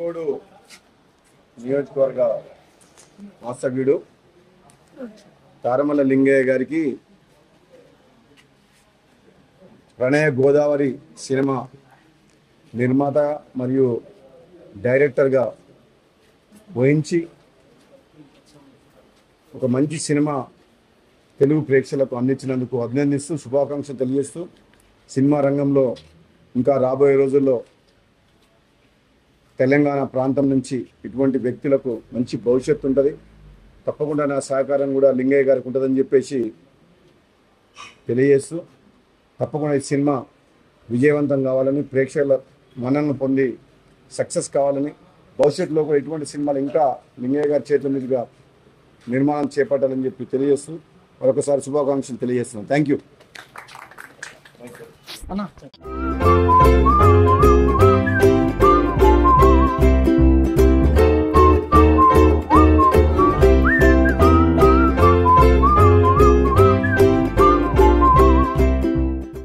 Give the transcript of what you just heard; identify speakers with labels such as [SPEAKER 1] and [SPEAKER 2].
[SPEAKER 1] మునుగోడు నియోజకవర్గ వాస్తవ్యుడు తారమల్ల లింగయ్య గారికి ప్రణయ గోదావరి సినిమా నిర్మాత మరియు డైరెక్టర్గా వహించి ఒక మంచి సినిమా తెలుగు ప్రేక్షకులకు అందించినందుకు అభినందిస్తూ శుభాకాంక్షలు తెలియజేస్తూ సినిమా రంగంలో ఇంకా రాబోయే రోజుల్లో తెలంగాణ ప్రాంతం నుంచి ఇటువంటి వ్యక్తులకు మంచి భవిష్యత్తు ఉంటుంది. తప్పకుండా నా సహకారం కూడా లింగయ్య గారికి ఉంటుందని చెప్పేసి తెలియజేస్తూ తప్పకుండా ఈ సినిమా విజయవంతం కావాలని, ప్రేక్షకుల మన్ననను పొంది సక్సెస్ కావాలని, భవిష్యత్తులో కూడా ఇటువంటి సినిమాలు ఇంకా లింగయ్య గారి చేతుల మీదుగా నిర్మాణం చేపట్టాలని చెప్పి తెలియజేస్తూ మరొకసారి శుభాకాంక్షలు తెలియజేస్తున్నాను. Thank you.